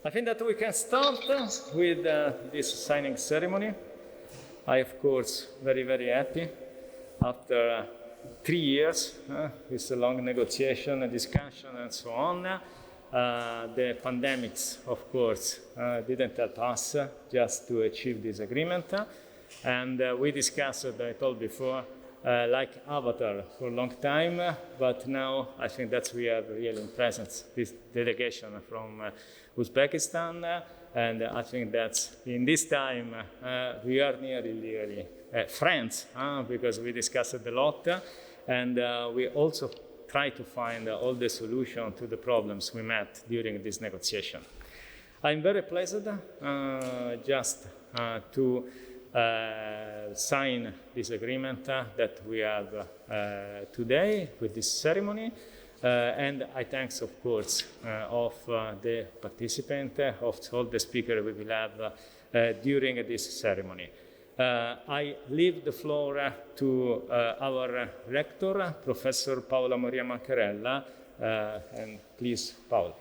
I think that we can start with this signing ceremony. I, of course, very, very happy after 3 years with a long negotiation, a discussion, and so on. The pandemics, of course, didn't help us just to achieve this agreement. And we discussed, I told before, like Avatar for a long time, but now I think that we are really in presence, this delegation from Uzbekistan, and I think that in this time we are nearly friends, because we discussed a lot, and we also try to find all the solutions to the problems we met during this negotiation. I'm very pleased just to sign this agreement that we have today with this ceremony, and I thanks, of course, of the participants, of all the speakers we will have during this ceremony. I leave the floor to our rector, Professor Paola Maria Maccarella, and please, Paola.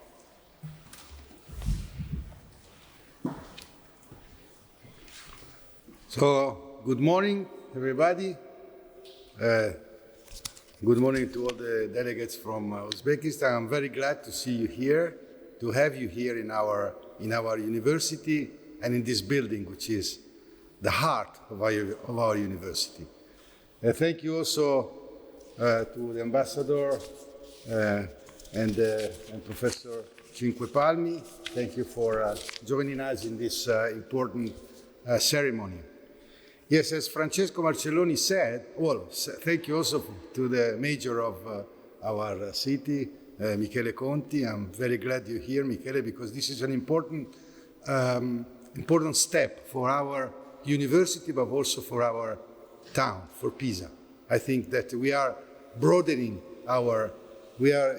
So, good morning, everybody. Good morning to all the delegates from Uzbekistan. I'm very glad to see you here, to have you here in our university and in this building, which is the heart of our university. Thank you also to the ambassador and Professor Cinque Palmi. Thank you for joining us in this important ceremony. Yes, as Francesco Marcelloni said, well, thank you also to the mayor of our city, Michele Conti. I'm very glad you're here, Michele, because this is an important step for our university, but also for our town, for Pisa. I think that we are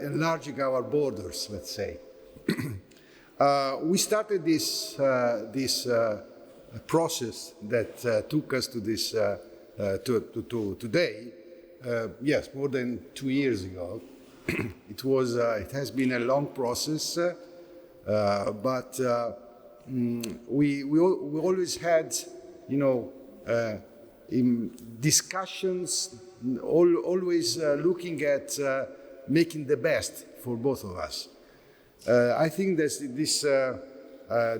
enlarging our borders, let's say. We started this process that took us to this to today. Yes, more than 2 years ago. It has been a long process, but we always had, in discussions, always looking at making the best for both of us. I think that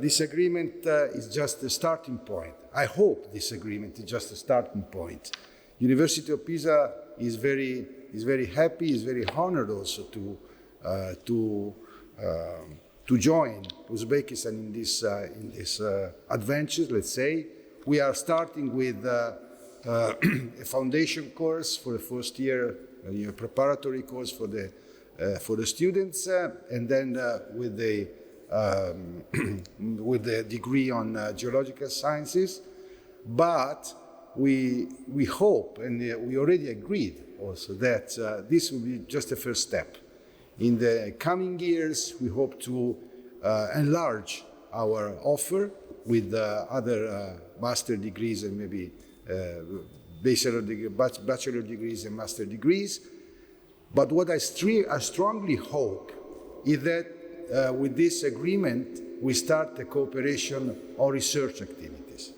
this agreement is just a starting point. I hope this agreement is just a starting point. University of Pisa is very happy, is very honored also to join Uzbekistan in this adventure. Let's say we are starting with a foundation course for the first year, a preparatory course for the students, and then with the degree on geological sciences. But we hope, and we already agreed also, that this will be just a first step. In the coming years, we hope to enlarge our offer with other master degrees and maybe bachelor degrees and master degrees. But what I strongly hope is that with this agreement, we start a cooperation on research activities.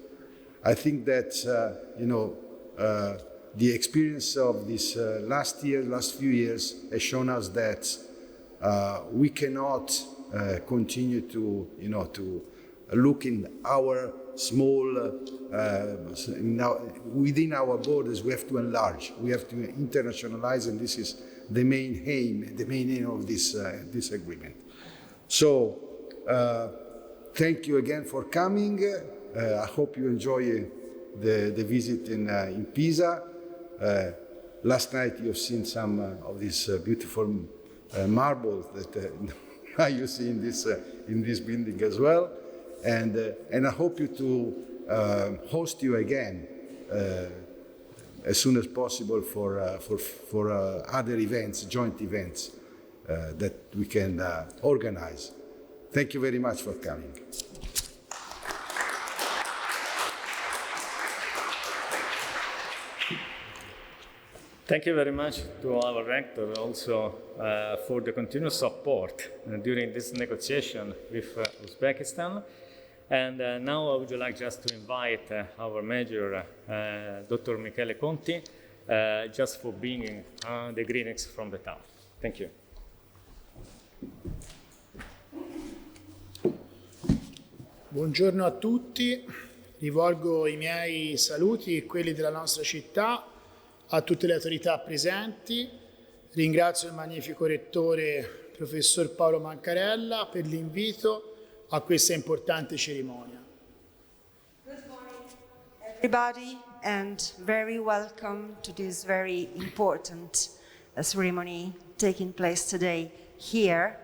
I think that, the experience of this last few years has shown us that we cannot continue to look in our small, within our borders. We have to enlarge, we have to internationalize, and this is the main aim of this agreement. So, thank you again for coming. I hope you enjoy the visit in Pisa. Last night you've seen some of these beautiful marbles that you see in this building as well, and I hope to host you again as soon as possible for other events, joint events that we can organize. Thank you very much for coming. Thank you very much to our rector also for the continuous support during this negotiation with Uzbekistan. And now I would like just to invite our major, Dr. Michele Conti, just for bringing the greetings from the town. Thank you. Buongiorno a tutti, rivolgo i miei saluti e quelli della nostra città a tutte le autorità presenti. Ringrazio il magnifico rettore, professor Paolo Mancarella, per l'invito a questa importante cerimonia. Good morning, everybody, and very welcome to this very important ceremony taking place today here.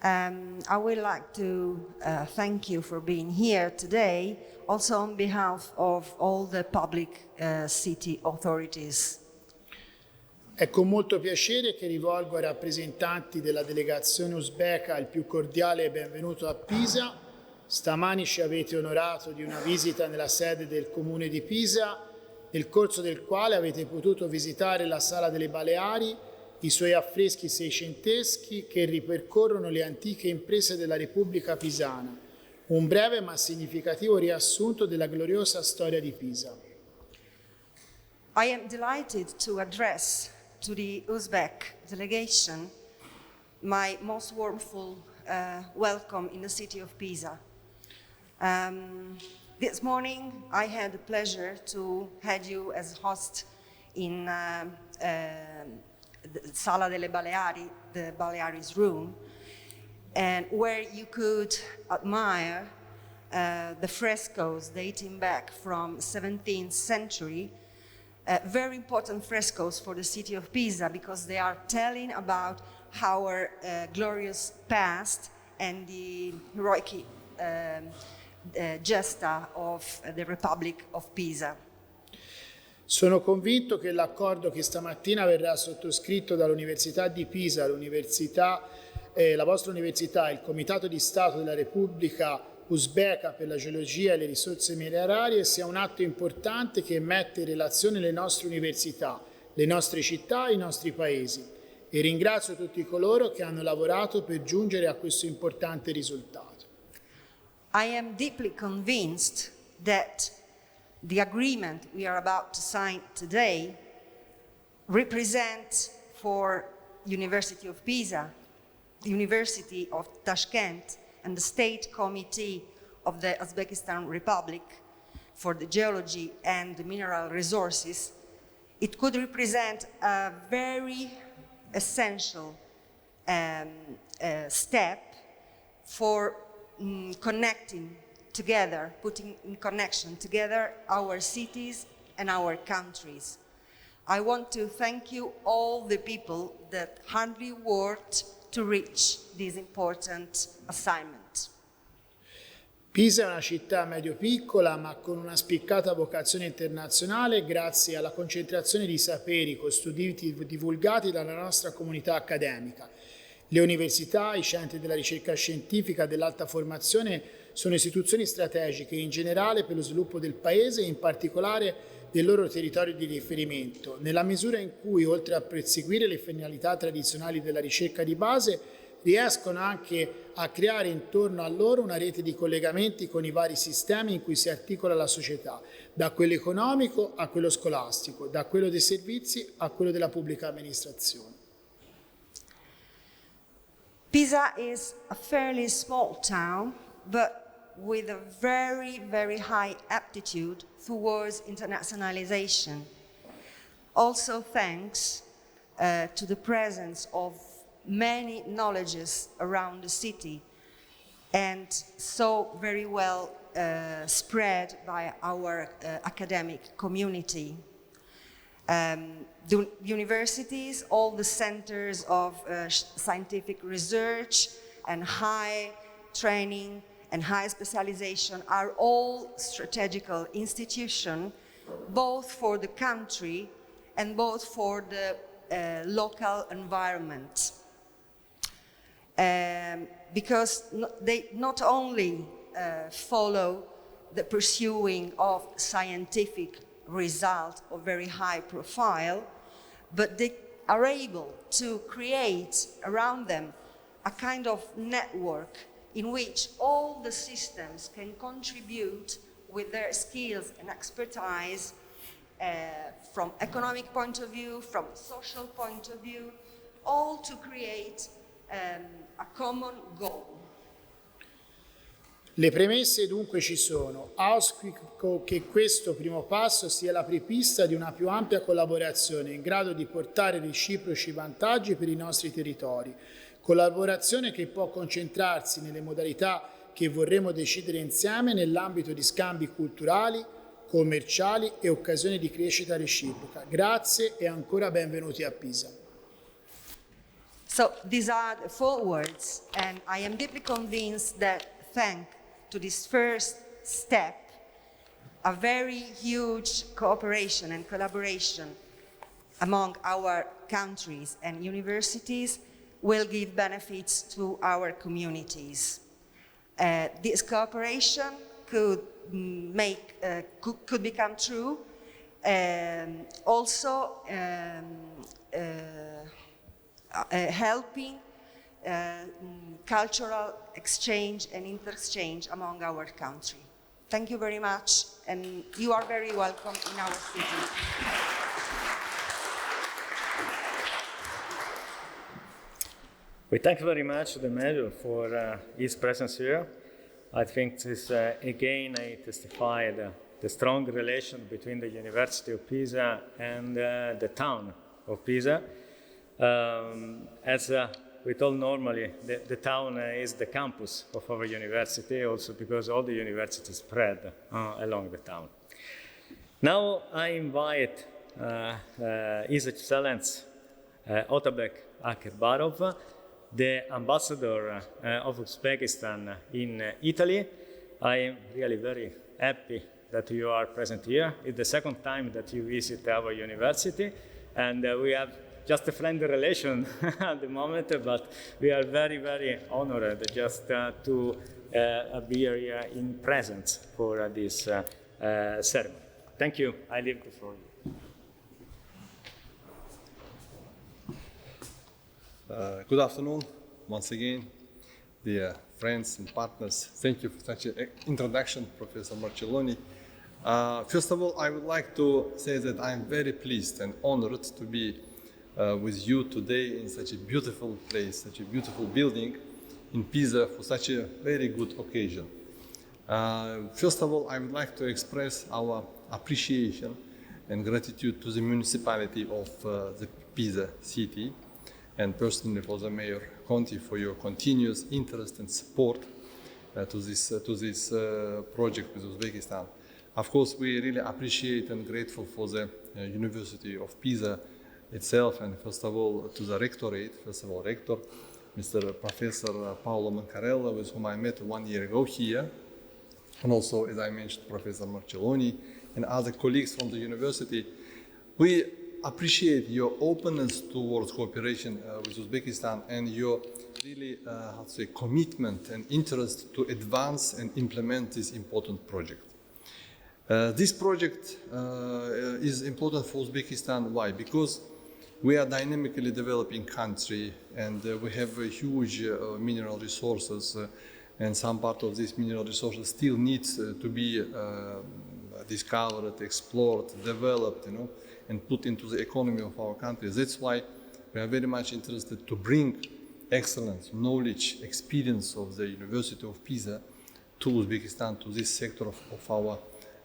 I would like to thank you for being here today, also on behalf of all the public city authorities. È con molto piacere che rivolgo ai rappresentanti della delegazione uzbeka il più cordiale benvenuto a Pisa. Stamani ci avete onorato di una visita nella sede del comune di Pisa, nel corso del quale avete potuto visitare la Sala delle Baleari, i suoi affreschi seicenteschi che ripercorrono le antiche imprese della Repubblica Pisana, un breve ma significativo riassunto della gloriosa storia di Pisa. I am delighted to address to the Uzbek delegation my most warmful welcome in the city of Pisa. This morning I had the pleasure to have you as host in the Sala delle Baleari, the Balearis room, and where you could admire the frescoes dating back from 17th century, very important frescoes for the city of Pisa because they are telling about our glorious past and the heroic gesta of the Republic of Pisa. Sono convinto che l'accordo che stamattina verrà sottoscritto dall'Università di Pisa, la vostra università, il Comitato di Stato della Repubblica Uzbeka per la geologia e le risorse minerarie sia un atto importante che mette in relazione le nostre università, le nostre città e i nostri paesi. E ringrazio tutti coloro che hanno lavorato per giungere a questo importante risultato. I am deeply convinced that the agreement we are about to sign today represents for University of Pisa, the University of Tashkent, and the State Committee of the Uzbekistan Republic for the geology and the mineral resources. It could represent a very essential step for connecting together, putting in connection together our cities and our countries. I want to thank you all the people that hardly worked to reach this important assignment. Pisa è una città medio-piccola ma con una spiccata vocazione internazionale grazie alla concentrazione di saperi custoditi e divulgati dalla nostra comunità accademica. Le università, i centri della ricerca scientifica e dell'alta formazione sono istituzioni strategiche in generale per lo sviluppo del paese e in particolare del loro territorio di riferimento, nella misura in cui, oltre a perseguire le finalità tradizionali della ricerca di base, riescono anche a creare intorno a loro una rete di collegamenti con i vari sistemi in cui si articola la società, da quello economico a quello scolastico, da quello dei servizi a quello della pubblica amministrazione. Pisa is a fairly small town, but with a very, very high aptitude towards internationalization. Also thanks to the presence of many knowledges around the city and so very well spread by our academic community. The universities, all the centers of scientific research and high training and high specialization are all strategical institutions, both for the country and both for the local environment. Because they not only follow the pursuing of scientific result of very high profile, but they are able to create around them a kind of network in which all the systems can contribute with their skills and expertise from economic point of view, from social point of view, all to create a common goal. Le premesse dunque ci sono. Auspico che questo primo passo sia l'apripista di una più ampia collaborazione in grado di portare reciproci vantaggi per i nostri territori. Collaborazione che può concentrarsi nelle modalità che vorremmo decidere insieme nell'ambito di scambi culturali, commerciali e occasioni di crescita reciproca. Grazie e ancora benvenuti a Pisa. So these are the 4 words, and I am deeply convinced that thanks to this first step, a very huge cooperation and collaboration among our countries and universities will give benefits to our communities. This cooperation could become true, also helping cultural exchange and interchange among our country. Thank you very much, and you are very welcome in our city. We thank very much the Mayor for his presence here. I think this again testified the strong relation between the University of Pisa and the town of Pisa. As we told normally, the town is the campus of our university, also because all the universities spread along the town. Now I invite His Excellency Otabek Akerbarov, the ambassador of Uzbekistan in Italy. I am really very happy that you are present here. It's the second time that you visit our university, and we have just a friendly relation at the moment, but we are very, very honored just to be here in presence for this ceremony. Thank you. I leave the floor. Good afternoon, once again, dear friends and partners. Thank you for such an introduction, Professor Marcelloni. First of all, I would like to say that I am very pleased and honored to be with you today in such a beautiful place, such a beautiful building in Pisa for such a very good occasion. First of all, I would like to express our appreciation and gratitude to the municipality of the Pisa city, and personally for the Mayor Conti for your continuous interest and support to this project with Uzbekistan. Of course, we really appreciate and grateful for the University of Pisa itself, and first of all to the rectorate, Rector, Mr. Professor Paolo Mancarella, with whom I met 1 year ago here, and also, as I mentioned, Professor Marcelloni and other colleagues from the university. We appreciate your openness towards cooperation with Uzbekistan and your really, commitment and interest to advance and implement this important project. This project is important for Uzbekistan. Why? Because we are a dynamically developing country, and we have huge mineral resources, and some part of these mineral resources still needs to be discovered, explored, developed, and put into the economy of our country. That's why we are very much interested to bring excellence, knowledge, experience of the University of Pisa to Uzbekistan, to this sector of our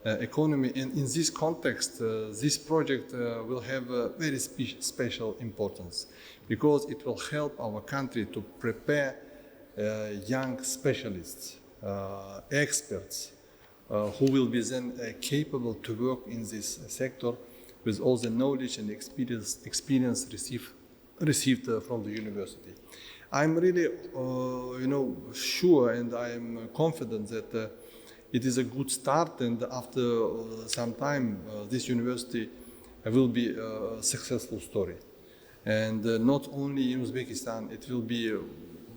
economy. And in this context, this project will have a very special importance, because it will help our country to prepare young specialists, experts, who will be then capable to work in this sector with all the knowledge and experience received from the university. I'm really, sure, and I am confident that it is a good start, and after some time, this university will be a successful story. And not only in Uzbekistan, it will be,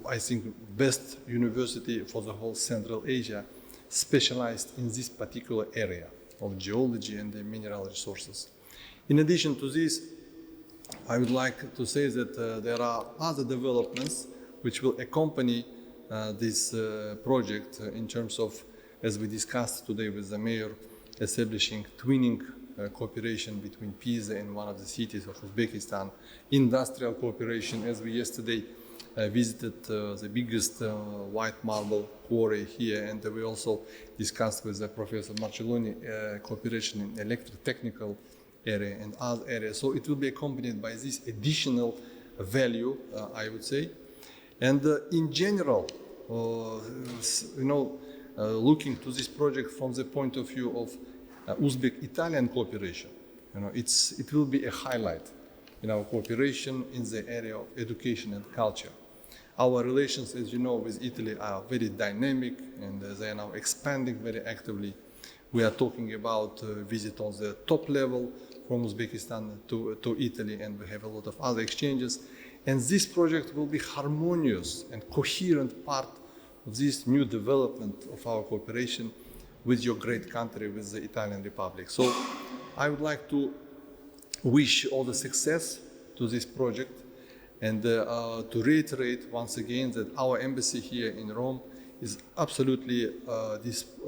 I think, best university for the whole Central Asia, specialized in this particular area of geology and the mineral resources. In addition to this, I would like to say that there are other developments which will accompany this project in terms of, as we discussed today with the mayor, establishing twinning cooperation between Pisa and one of the cities of Uzbekistan, industrial cooperation, as we yesterday visited the biggest white marble quarry here, and we also discussed with Professor Marcelloni cooperation in electrotechnical area and other areas. So it will be accompanied by this additional value, I would say. And in general, looking to this project from the point of view of Uzbek-Italian cooperation, it will be a highlight in our cooperation in the area of education and culture. Our relations, as you know, with Italy are very dynamic, and they are now expanding very actively. We are talking about visit on the top level from Uzbekistan to Italy, and we have a lot of other exchanges. And this project will be harmonious and coherent part of this new development of our cooperation with your great country, with the Italian Republic. So I would like to wish all the success to this project, and to reiterate once again that our embassy here in Rome is absolutely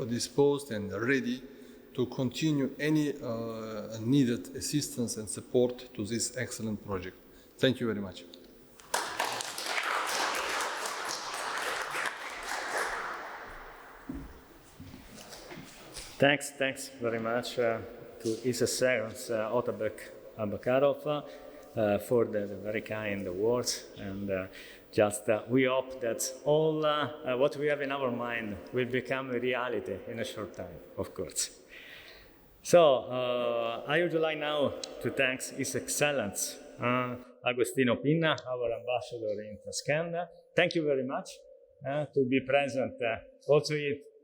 disposed and ready to continue any needed assistance and support to this excellent project. Thank you very much. Thanks very much to His Excellency Otabek Abakarov for the very kind words, and we hope that all what we have in our mind will become a reality in a short time, of course. So I would like now to thank His Excellency Agostino Pinna, our ambassador in Tashkent. Thank you very much to be present also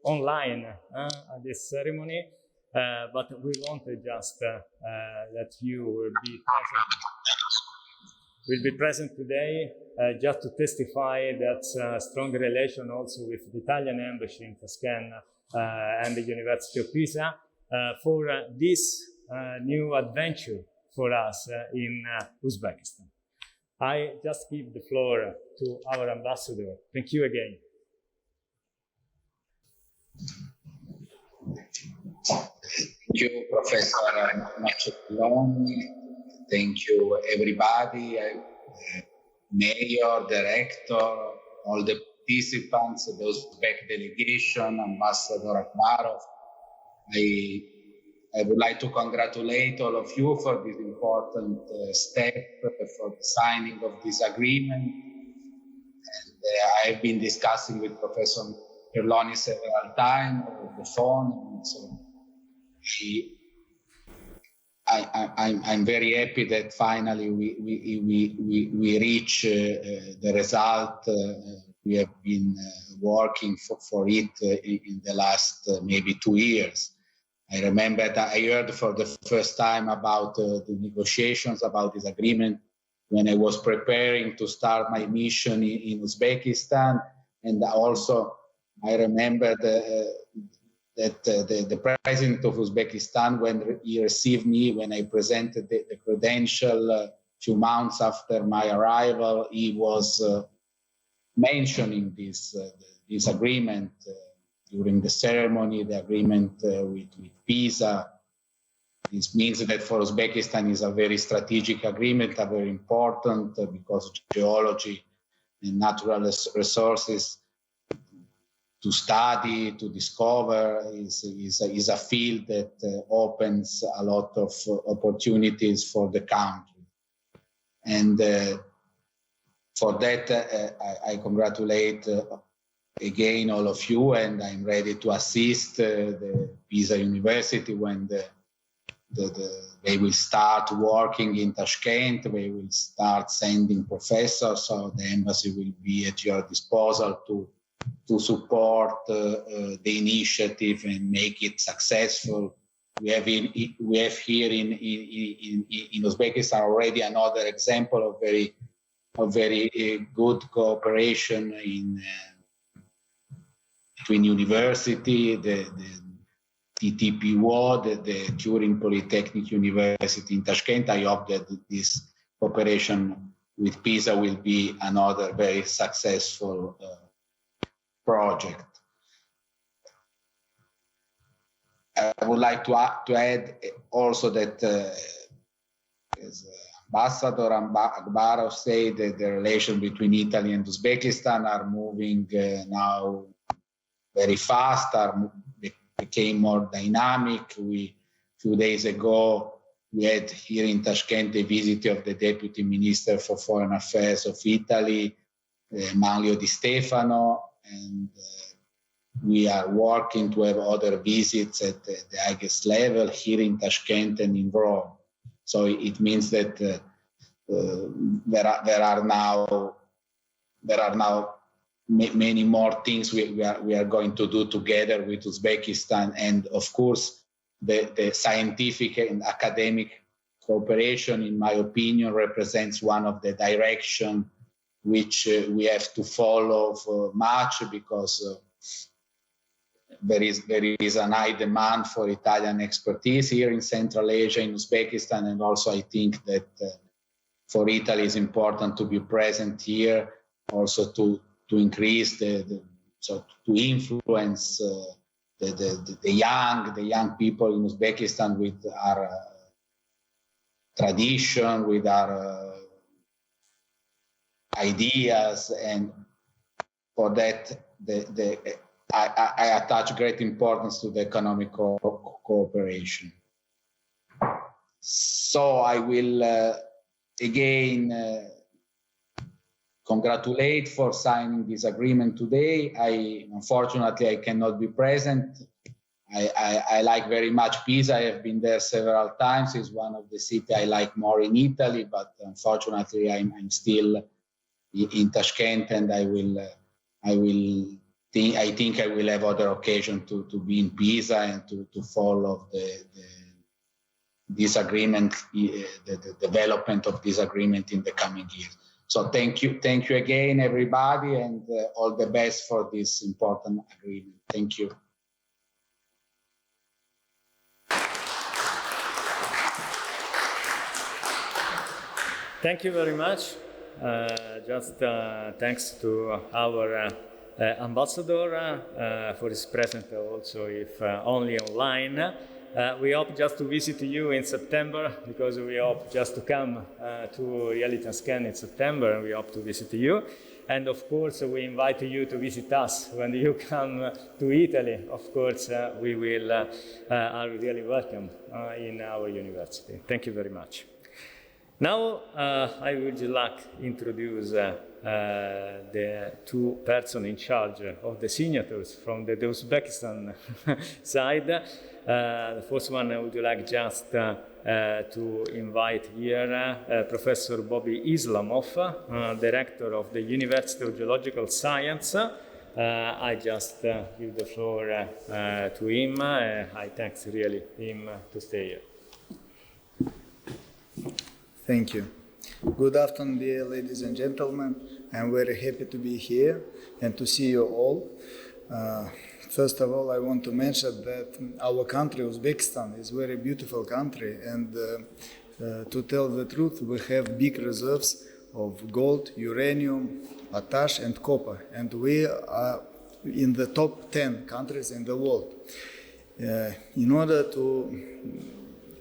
online at this ceremony, but we wanted just that you will be present today just to testify that strong relation also with the Italian embassy in Tashkent and the University of Pisa for this new adventure for us in Uzbekistan. I just give the floor to our ambassador. Thank you again. Thank you, Professor Marcelloni. Thank you, everybody, mayor, director, all the participants, the Uzbek delegation, Ambassador Akbarov. I would like to congratulate all of you for this important step, for the signing of this agreement. And I have been discussing with Professor Marcelloni several times over the phone, and so I'm very happy that finally we reach the result. We have been working for it in the last maybe 2 years. I remember that I heard for the first time about the negotiations about this agreement when I was preparing to start my mission in Uzbekistan, and also I remember that the president of Uzbekistan, when he received me, when I presented the credential a few months after my arrival, he was mentioning this agreement during the ceremony, the agreement with Pisa. This means that for Uzbekistan is a very strategic agreement, very important because geology and natural resources to study, to discover is a field that opens a lot of opportunities for the country. And for that, I congratulate again all of you, and I'm ready to assist the Pisa University when they will start working in Tashkent. They will start sending professors, so the embassy will be at your disposal to support the initiative and make it successful. We have here in Uzbekistan already another example of very good cooperation between university, the TPO, the Turin Polytechnic University in Tashkent. I hope that this cooperation with Pisa will be another very successful project. I would like to add also that, as Ambassador Akbarov said, that the relation between Italy and Uzbekistan are moving now very fast, became more dynamic. Few days ago, we had here in Tashkent a visit of the Deputy Minister for Foreign Affairs of Italy, Manlio Di Stefano, and we are working to have other visits at the highest level here in Tashkent and in Rome. So it means that there are now many more things we are going to do together with Uzbekistan, and of course the scientific and academic cooperation, in my opinion, represents one of the directions which we have to follow for much, because there is a high demand for Italian expertise here in Central Asia, in Uzbekistan, and also I think that for Italy it's important to be present here, also to increase to influence the young people in Uzbekistan with our tradition, with our ideas, and for that I attach great importance to the economic cooperation. So I will again congratulate for signing this agreement today. Unfortunately, I cannot be present. I like very much Pisa. I have been there several times. It's one of the cities I like more in Italy, but unfortunately, I'm still in Tashkent, and I think I will have other occasion to be in Pisa and to follow this agreement, the development of this agreement in the coming years. So thank you again, everybody, and all the best for this important agreement. Thank you. Thank you very much. Thanks to our ambassador for his presence, also if only online. We hope just to visit you in September, because we hope just to come to Tashkent in September, and we hope to visit you. And of course, we invite you to visit us when you come to Italy. Of course, we will are really welcome in our university. Thank you very much. Now, I would like to introduce the two persons in charge of the signatures from the Uzbekistan side. The first one, I would like just to invite here Professor Bobby Islamov, Director of the University of Geological Science. I just give the floor to him. I thanks really him to stay here. Thank you. Good afternoon, dear ladies and gentlemen. I'm very happy to be here and to see you all. First of all, I want to mention that our country, Uzbekistan, is a very beautiful country, and to tell the truth, we have big reserves of gold, uranium, potash, and copper, and we are in the top 10 countries in the world. In order to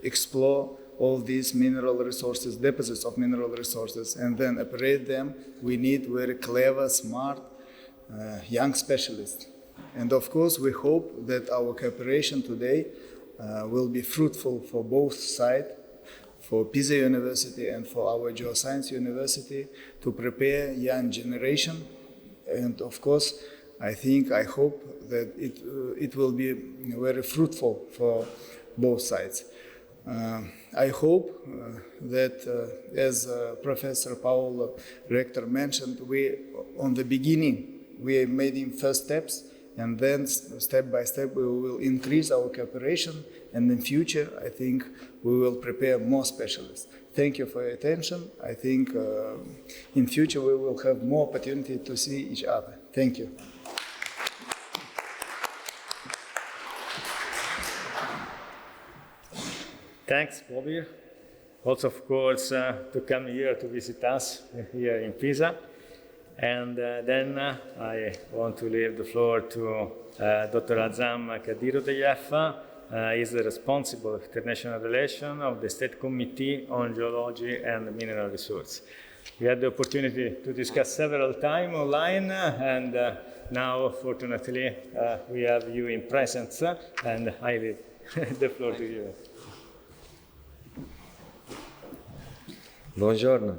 explore all these mineral resources, deposits of mineral resources, and then operate them, we need very clever, smart, young specialists. And of course, we hope that our cooperation today will be fruitful for both sides, for Pisa University and for our Geoscience University, to prepare young generation. And of course, I hope that it will be very fruitful for both sides. I hope that, as Professor Paolo, Rector, mentioned, on the beginning, we made in first steps, and then step by step we will increase our cooperation, and in future, I think we will prepare more specialists. Thank you for your attention. I think in future we will have more opportunity to see each other. Thank you. Thanks, Bobby. also, of course, to come here to visit us here in Pisa. And then I want to leave the floor to Dr. Azam Kadirodeyev. He is the responsible of international relations of the State Committee on Geology and Mineral Resources. We had the opportunity to discuss several times online, and now, fortunately, we have you in presence, and I leave the floor to you. Buongiorno.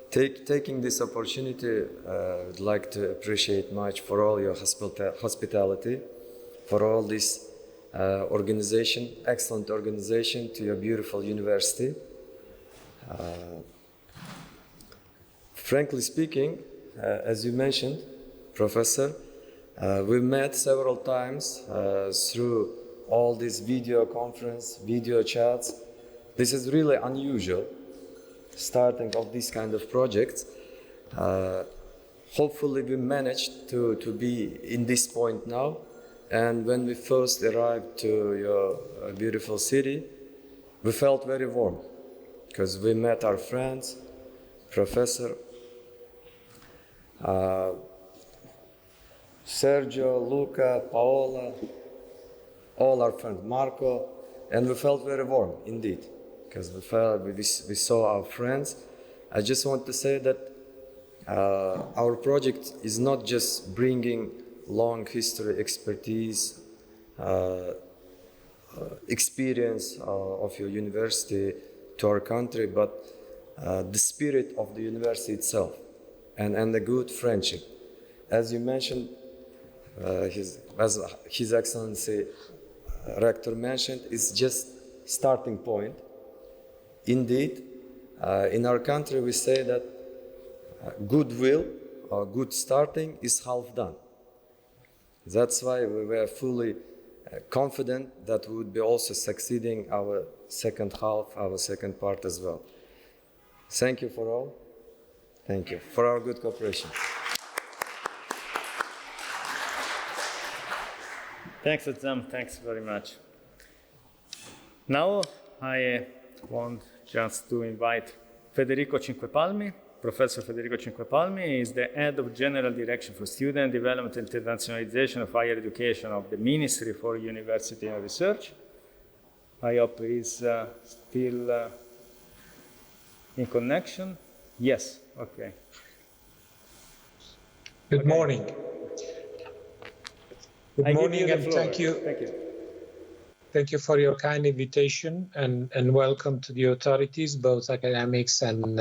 Taking this opportunity, I would like to appreciate much for all your hospitality, for all this organization, excellent organization to your beautiful university. Frankly speaking, as you mentioned, Professor, we met several times through all these video conference, video chats. This is really unusual, starting of this kind of projects. Hopefully we managed to be in this point now. And when we first arrived to your beautiful city, we felt very warm because we met our friends, Professor Sergio, Luca, Paola, all our friends, Marco, and we felt very warm indeed because we saw our friends. I just want to say that our project is not just bringing long history, expertise, experience of your university to our country, but the spirit of the university itself and a good friendship. As you mentioned, as His Excellency Rector mentioned, is just starting point. Indeed, in our country we say that goodwill or good starting is half done. That's why we were fully confident that we would be also succeeding our second half, our second part as well. Thank you for all. Thank you for our good cooperation. Thanks, Azam. Thanks very much. Now I want just to invite Federico Cinquepalmi. Professor Federico Cinquepalmi is the head of General Direction for Student Development and Internationalization of Higher Education of the Ministry for University and Research. I hope he's still in connection. Yes, okay. Good morning. Good morning, and thank you. Thank you for your kind invitation and welcome to the authorities, both academics and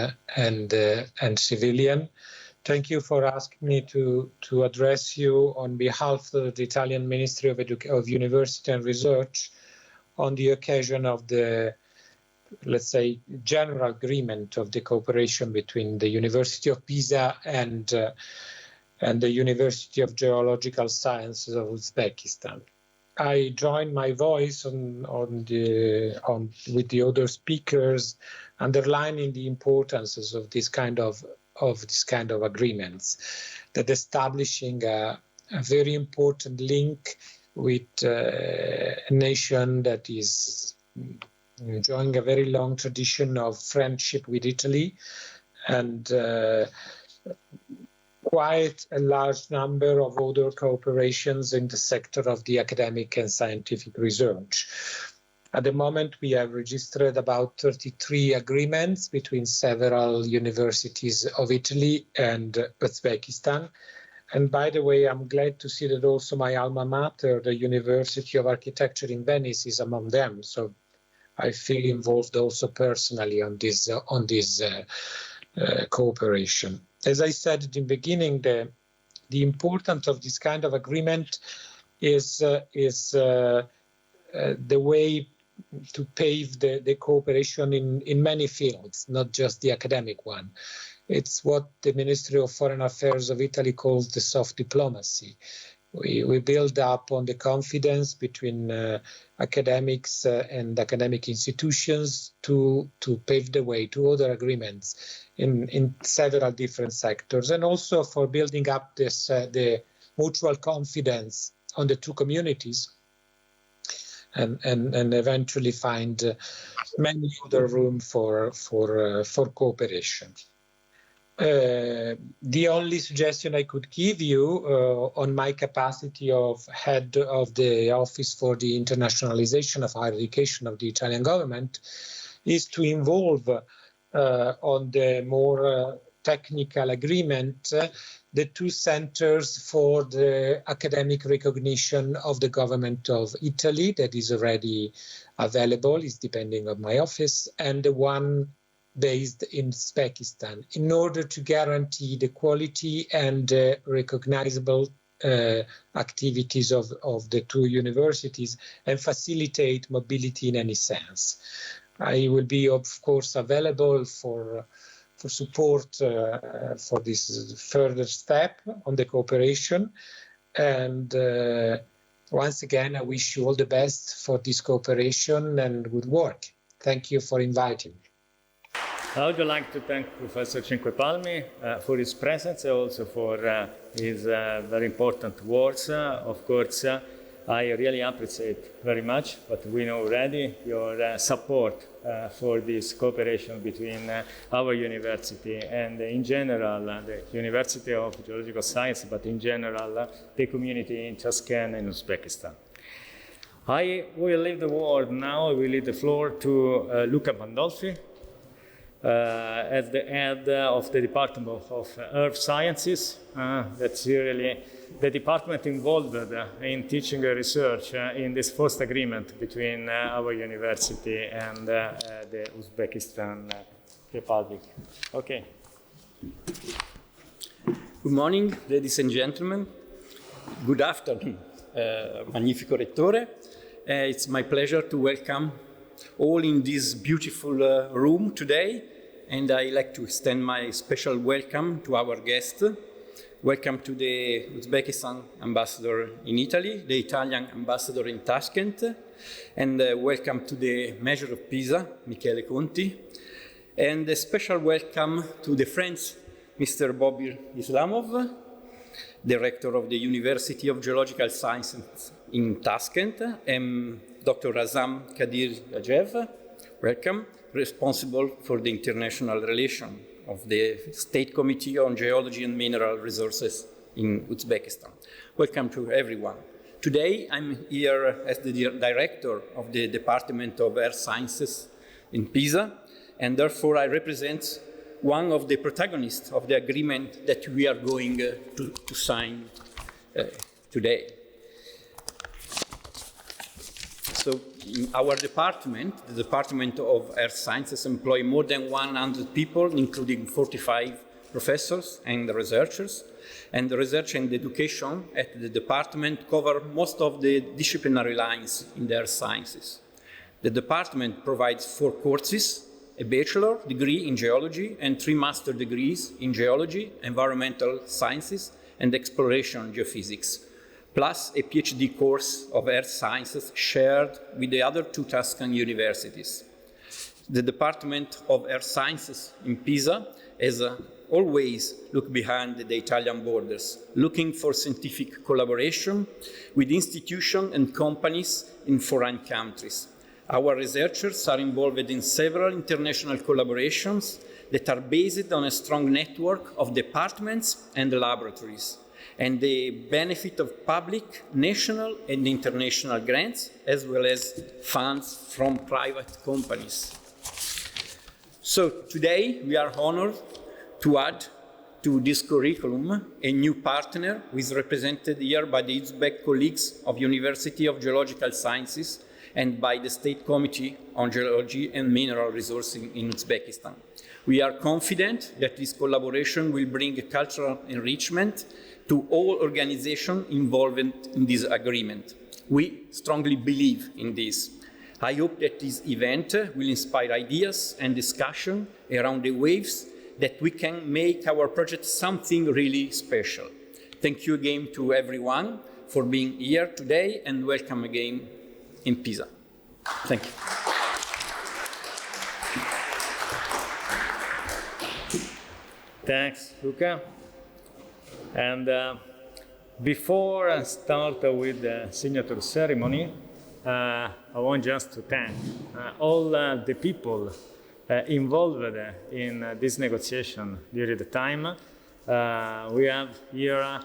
civilian. Thank you for asking me to address you on behalf of the Italian Ministry of University and Research on the occasion of the, let's say, general agreement of the cooperation between the University of Pisa and the University of Geological Sciences of Uzbekistan. I join my voice with the other speakers, underlining the importance of this kind of agreements, that establishing a very important link with a nation that is enjoying a very long tradition of friendship with Italy and quite a large number of other cooperations in the sector of the academic and scientific research. At the moment, we have registered about 33 agreements between several universities of Italy and Uzbekistan. And by the way, I'm glad to see that also my alma mater, the University of Architecture in Venice, is among them. So I feel involved also personally on this cooperation. As I said at the beginning, the importance of this kind of agreement is the way to pave the cooperation in many fields, not just the academic one. It's what the Ministry of Foreign Affairs of Italy calls the soft diplomacy. We build up on the confidence between academics and academic institutions to pave the way to other agreements in several different sectors, and also for building up the mutual confidence on the two communities and eventually find many other room for cooperation. The only suggestion I could give you on my capacity of head of the Office for the Internationalization of Higher Education of the Italian government is to involve on the more technical agreement the two centers for the academic recognition of the government of Italy that is already available, is depending on my office, and the one based in Uzbekistan, in order to guarantee the quality and recognizable activities of the two universities and facilitate mobility in any sense. I will be, of course, available for support for this further step on the cooperation. And once again, I wish you all the best for this cooperation and good work. Thank you for inviting me. I would like to thank Professor Cinquepalmi for his presence and also for his very important words. Of course, I really appreciate very much, but we know already your support for this cooperation between our university and in general the University of Geological Science, but in general the community in Tashkent and Uzbekistan. I will leave the word now, I will leave the floor to Luca Pandolfi, as the head of the Department of Earth Sciences. That's really the department involved in teaching and research in this first agreement between our university and the Uzbekistan Republic. Okay. Good morning, ladies and gentlemen. Good afternoon, Magnifico Rettore. It's my pleasure to welcome all in this beautiful room today, and I'd like to extend my special welcome to our guest. Welcome to the Uzbekistan ambassador in Italy, the Italian ambassador in Tashkent, and welcome to the Mayor of Pisa, Michele Conti, and a special welcome to the French Mr. Bobir Islamov, Director of the University of Geological Sciences in Tashkent, and Dr. Razam Kadir Gajev, welcome, responsible for the international relation of the State Committee on Geology and Mineral Resources in Uzbekistan. Welcome to everyone. Today I'm here as the director of the Department of Earth Sciences in Pisa, and therefore I represent one of the protagonists of the agreement that we are going to sign today. So in our department, the Department of Earth Sciences, employ more than 100 people, including 45 professors and researchers. And the research and education at the department cover most of the disciplinary lines in the earth sciences. The department provides 4 courses, a bachelor degree in geology and 3 master degrees in geology, environmental sciences, and exploration geophysics, plus a PhD course of earth sciences shared with the other 2 Tuscan universities. The Department of Earth Sciences in Pisa has always looked behind the Italian borders, looking for scientific collaboration with institutions and companies in foreign countries. Our researchers are involved in several international collaborations that are based on a strong network of departments and laboratories, and the benefit of public, national, and international grants, as well as funds from private companies. So today we are honored to add to this curriculum a new partner who is represented here by the Uzbek colleagues of University of Geological Sciences and by the State Committee on Geology and Mineral Resources in Uzbekistan. We are confident that this collaboration will bring a cultural enrichment to all organizations involved in this agreement. We strongly believe in this. I hope that this event will inspire ideas and discussion around the waves that we can make our project something really special. Thank you again to everyone for being here today, and welcome again in Pisa. Thank you. Thanks, Luca. And before I start with the signature ceremony, I want just to thank all the people involved in this negotiation during the time. We have here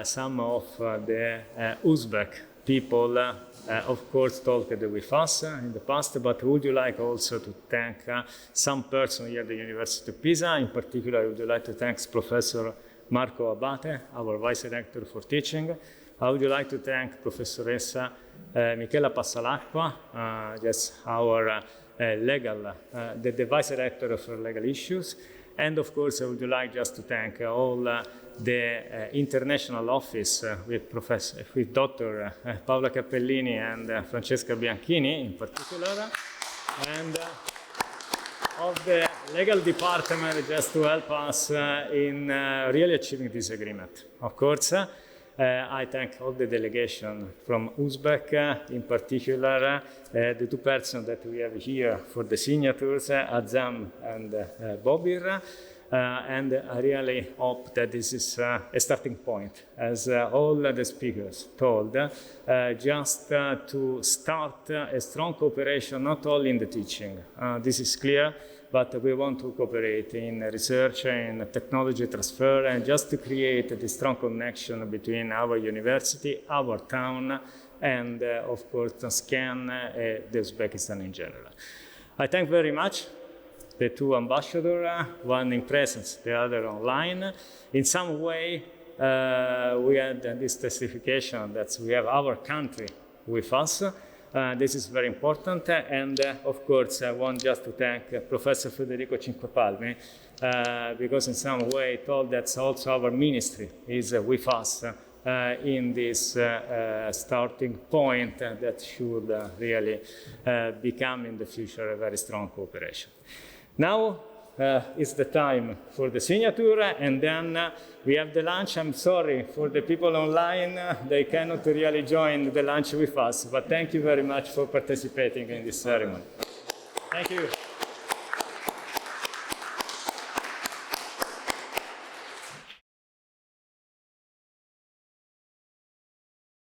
some of the Uzbek people, of course, talked with us in the past, but would you like also to thank some person here at the University of Pisa? In particular, I would like to thank Professor Marco Abate, our Vice Rector for Teaching. I would like to thank Professoressa Michela Passalacqua, just our the Vice Rector for Legal Issues. And of course, I would like just to thank all the international office with Dr. Paola Cappellini and Francesca Bianchini in particular, and of the legal department just to help us in really achieving this agreement. Of course, I thank all the delegation from Uzbek, in particular the two persons that we have here for the signatures, Azam and Bobir. And I really hope that this is a starting point, as all the speakers told, just to start a strong cooperation, not only in the teaching. This is clear, but we want to cooperate in research and technology transfer, and just to create the strong connection between our university, our town, and of course, Tashkent, the Uzbekistan in general. I thank very much the two ambassadors, one in presence, the other online. In some way, we had this testification that we have our country with us. This is very important. And of course, I want just to thank Professor Federico Cinquepalmi, because in some way told that also our ministry is with us in this starting point that should really become in the future a very strong cooperation. Now is the time for the signature, and then we have the lunch. I'm sorry for the people online, they cannot really join the lunch with us, but thank you very much for participating in this ceremony. Thank you.